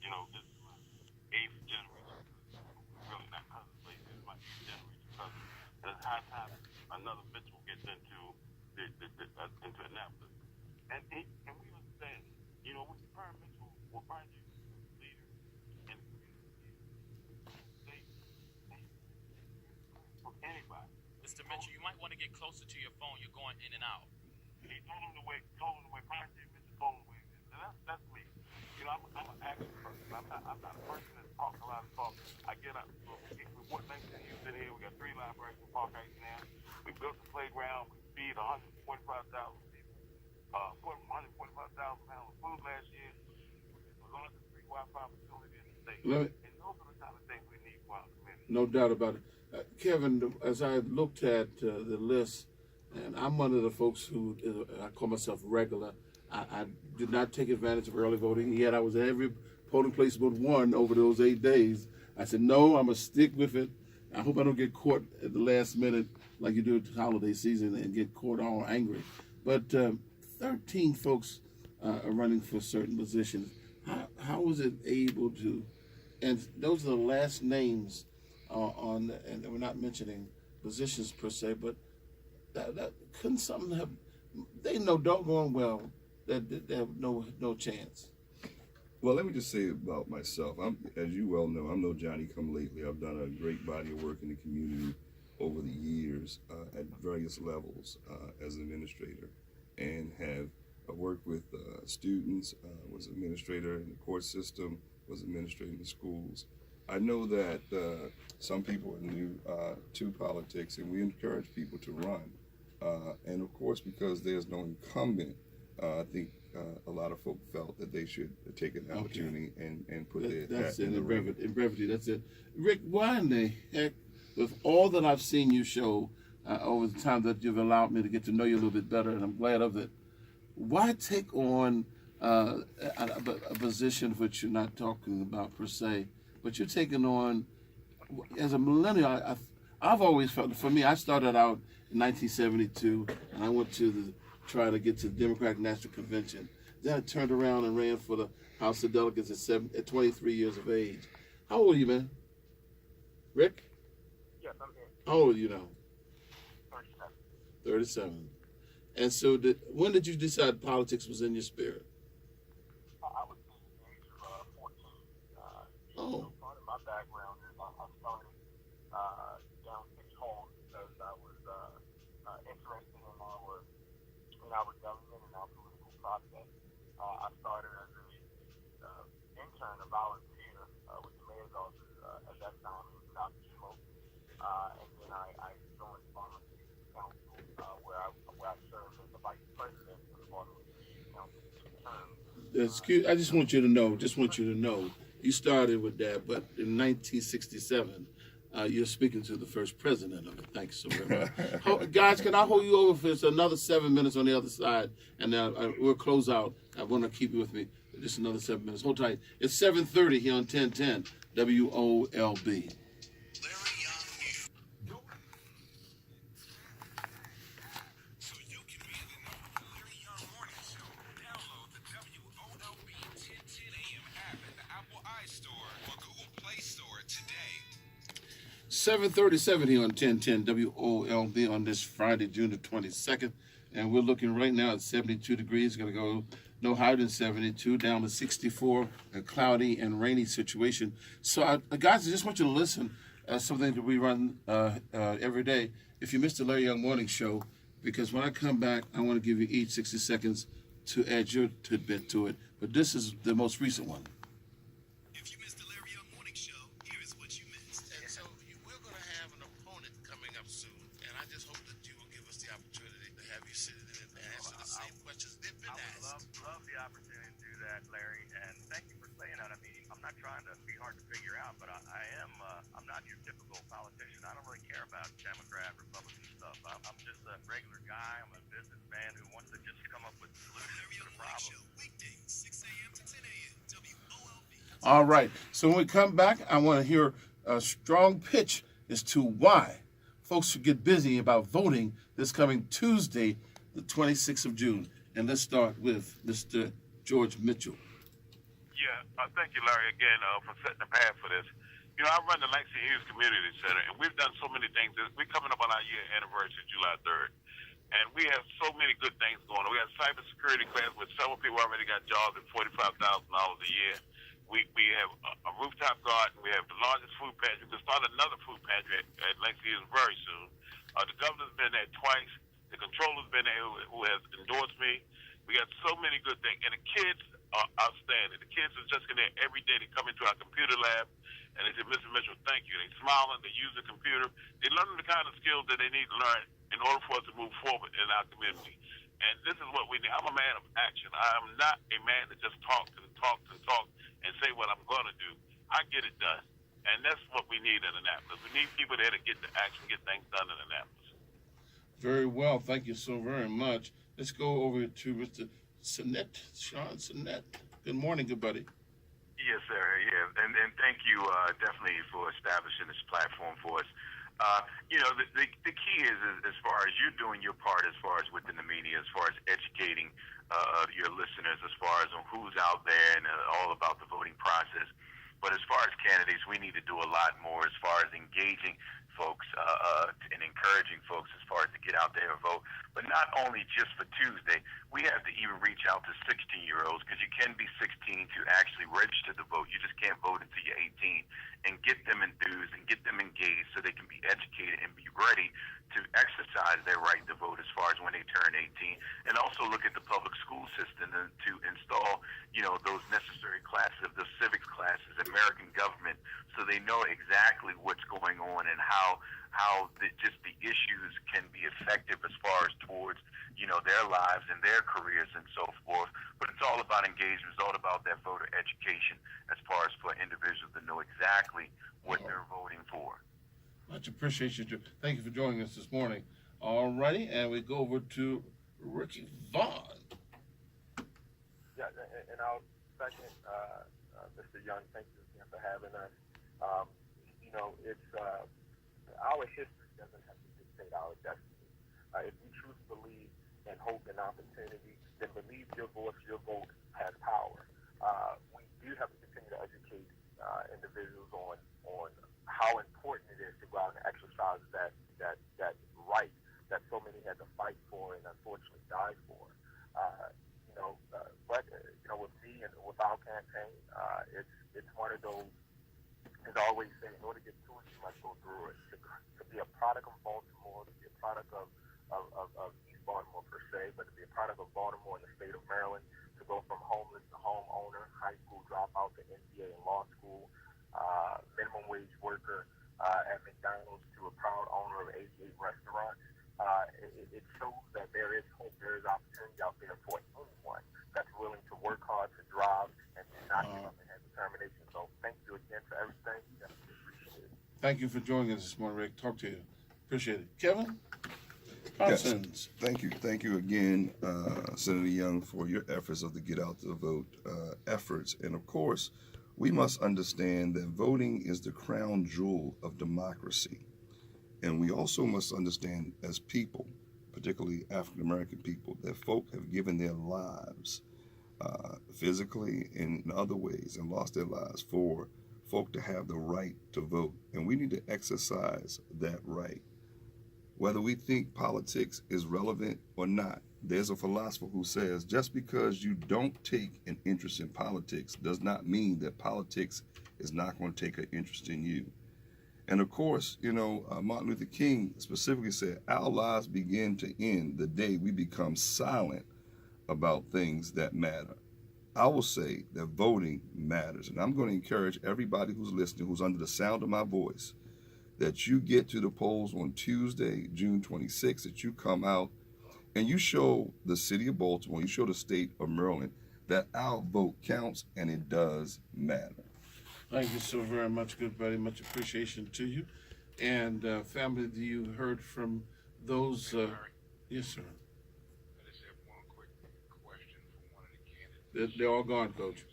this is my eighth generation. Really not cousin, but this is my eighth generation cousin. And it's high time another Mitchell gets into Annapolis. And we understand, with Prime Mitchell will find you leader in the state from anybody. Mr. Mitchell, you might want to get closer to your phone. You're going in and out. He told him the way, Prime Mitchell told him the way it is. And that's me. I'm an action person. I'm not a person that talks a lot of talk. I get up. What makes it you sit here? We got 3 libraries in Park Heights now. We built the playground. We feed 145,000 people. Put 145,000 pounds of food last year. It's the largest free Wi-Fi facility in the state. And those are the kind of things we need for our community. No doubt about it. Kevin, as I looked at the list, and I'm one of the folks who I call myself regular. I did not take advantage of early voting, yet I was at every polling place but one over those 8 days. I said, no, I'm going to stick with it. I hope I don't get caught at the last minute like you do at the holiday season and get caught all angry. But 13 folks are running for certain positions. How was it able to, and those are the last names and we're not mentioning positions per se, but that couldn't something have, they know doggone well that they have no chance. Well, let me just say about myself. As you well know, I'm no Johnny come lately. I've done a great body of work in the community over the years at various levels as an administrator, and have worked with students, was administrator in the court system, was administrator in the schools. I know that some people are new to politics, and we encourage people to run. And of course, because there's no incumbent, I think a lot of folk felt that they should take an opportunity and put their hat in the ring. In brevity, that's it. Rick, why in the heck, with all that I've seen you show over the time that you've allowed me to get to know you a little bit better, and I'm glad of it, why take on a position which you're not talking about per se, but you're taking on, as a millennial, I've always felt, for me, I started out in 1972, and I went to try to get to the Democratic National Convention. Then I turned around and ran for the House of Delegates at 23 years of age. How old are you, man? Rick? Yes, I'm here. How old are you now? 37. 37. And so when did you decide politics was in your spirit? I was in the age of 14. Part of my background is I started down City Hall because I was interested in our government and our political process. I started as an intern, a volunteer with the mayor's office at that time. It was Dr. Schmoke. And then I joined the Baltimore City Council where I served as the vice president for the Baltimore City Council for 2 terms. I just want you to know, you started with that, but in 1967, you're speaking to the first president of it. Thank you so very much. Guys, can I hold you over for another 7 minutes on the other side? And we'll close out. I want to keep you with me just another 7 minutes. Hold tight. It's 7:30 here on 1010 WOLB. Or Google Play Store today. 7:37 here on 1010 WOLB on this Friday, June the 22nd. And we're looking right now at 72 degrees. Going to go no higher than 72, down to 64, a cloudy and rainy situation. So, guys, I just want you to listen. Something that we run every day. If you missed the Larry Young Morning Show, because when I come back, I want to give you each 60 seconds to add your tidbit to it. But this is the most recent one. If you missed the Larry Young Morning Show, here is what you missed. And so we're going to have an opponent coming up soon, and I just hope that you will give us the opportunity to have you sit in and answer the same questions they've been asked. Love the opportunity to do that, Larry, and thank you for saying that. I mean, I'm not trying to be hard to figure out, but I'm not your typical politician. I don't really care about Democrat, Republican stuff. I'm just a regular guy. I'm a businessman who wants to just come up with solutions Larry to Young the Morning problem. Show, weekdays, 6 a.m. to 10 a.m. WOLB. All right. So when we come back, I want to hear a strong pitch as to why folks should get busy about voting this coming Tuesday, the 26th of June. And let's start with Mr. George Mitchell. You Yeah, thank you, Larry, again for setting the path for this. You know, I run the Langston Hughes Community Center, and we've done so many things. We're coming up on our year anniversary, July 3rd, and we have so many good things going on. We have cybersecurity class with several people already got jobs at $45,000 a year. We have a rooftop garden. We have the largest food pantry. We can start another food pantry at Langston Hughes very soon. The governor's been there twice. The controller's been there who has endorsed me. We got so many good things. And the kids are outstanding. The kids are just in there every day. They come into our computer lab and they say, Mr. Mitchell, thank you. They smiling. They use the computer. They learn the kind of skills that they need to learn in order for us to move forward in our community. And this is what we need. I'm a man of action. I am not a man that just talks and talks and talks and say what I'm going to do. I get it done. And that's what we need in Annapolis. We need people there to get the action, get things done in Annapolis. Very well. Thank you so very much. Let's go over to Mr. Sinet, Sean Sinet. Good morning, good buddy. Yes, sir. Yeah, and thank you definitely for establishing this platform for us. You know, the key is as far as you doing your part, as far as within the media, as far as educating your listeners, as far as on who's out there and all about the voting process. But as far as candidates, we need to do a lot more as far as engaging folks and encouraging folks as far as to get out there and vote. But not only just for Tuesday, we have to even reach out to 16-year-olds, because you can be 16 to actually register to vote. You just can't vote until you're 18, and get them enthused and get them engaged so they can be educated and be ready to exercise their right to vote as far as when they turn 18. And also look at the public school system to install, you know, those necessary classes, the civics classes, American government, so they know exactly what's going on and how just the issues can be effective as far as towards, you know, their lives and their careers and so forth. But it's all about engagement. It's all about that voter education as far as for individuals to know exactly what they're voting for. Much appreciation. Thank you for joining us this morning. All righty, and we go over to Ricky Vaughn. Yeah, and I'll second Mr. Young. Thank you again for having us. You know, it's our history doesn't have to dictate our destiny. If you truly believe in hope and opportunity, then believe your voice, your vote has power. We do have to continue to educate individuals on how important it is to go out and exercise that right that so many had to fight for and unfortunately died for. But with me and with our campaign, it's one of those. As I always say, in order to get to it, you must go through it. To be a product of Baltimore, to be a product of East Baltimore per se, but to be a product of Baltimore in the state of Maryland, to go from homeless to homeowner, high school dropout to MBA and law school, minimum wage worker at McDonald's to a proud owner of 88 restaurants. It shows that there is hope, there is opportunity out there for anyone that's willing to work hard, to drive, and to not give up and have determination. So thank you again for everything. Definitely appreciate it. Thank you for joining us this morning, Rick. Talk to you. Appreciate it. Kevin? Parsons. Yes. Thank you again, Senator Young, for your efforts of the Get Out the Vote efforts. And of course, we must understand that voting is the crown jewel of democracy. And we also must understand as people, particularly African American people, that folk have given their lives physically and in other ways and lost their lives for folk to have the right to vote. And we need to exercise that right. Whether we think politics is relevant or not, there's a philosopher who says just because you don't take an interest in politics does not mean that politics is not going to take an interest in you. And of course, Martin Luther King specifically said, our lives begin to end the day we become silent about things that matter. I will say that voting matters. And I'm going to encourage everybody who's listening, who's under the sound of my voice, that you get to the polls on Tuesday, June 26th, that you come out and you show the city of Baltimore, you show the state of Maryland that our vote counts and it does matter. Thank you so very much, good buddy. Much appreciation to you. And family, you heard from those? Yes, sir. I just have one quick question for one of the candidates. They're all gone, Coach.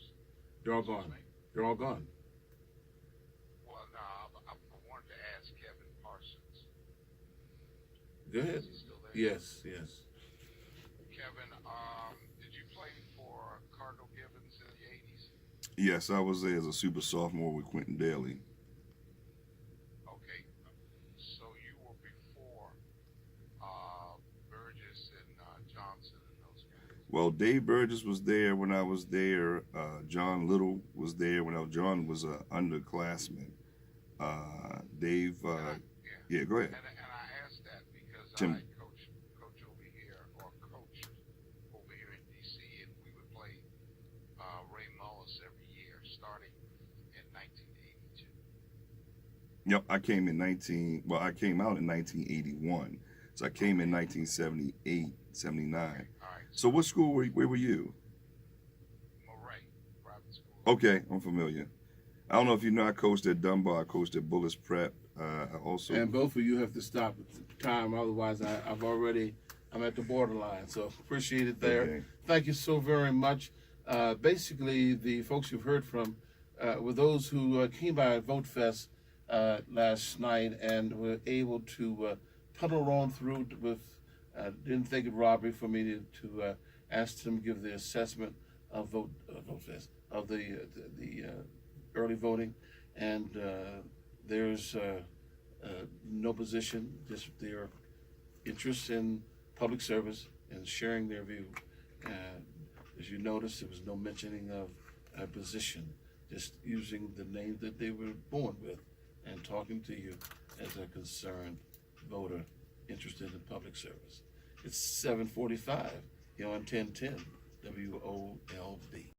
They're all gone. They're all gone. Well, no, I wanted to ask Kevin Parsons. Go ahead. Is he still there? Yes. Kevin, did you play for Cardinal Gibbons in the 80s? Yes, I was there as a super sophomore with Quentin Daly. Okay. So you were before Burgess and Johnson and those guys. Well, Dave Burgess was there when I was there. John Little was there when John was an underclassman. Dave, yeah, go ahead. And I asked that because Tim. I coach over here, or coached over here in D.C., and we would play Ray Mullis every year, starting in 1982. Yep, I came out in 1981. So I came in 1978, 79. All right. So what school where were you? Moray, private school. Okay, I'm familiar. I don't know if you know, I coached at Dunbar, I coached at Bullis Prep. I also. And both of you have to stop at time, otherwise I'm at the borderline. So appreciate it there. Okay. Thank you so very much. Basically, the folks you've heard from were those who came by Vote Fest last night and were able to tunnel on through with. Didn't think it robbery for me to ask them to give the assessment of Vote Fest of the early voting, and there's no position, just their interest in public service and sharing their view. As you notice, there was no mentioning of a position, just using the name that they were born with and talking to you as a concerned voter interested in public service. It's 7:45 here on 1010 WOLB.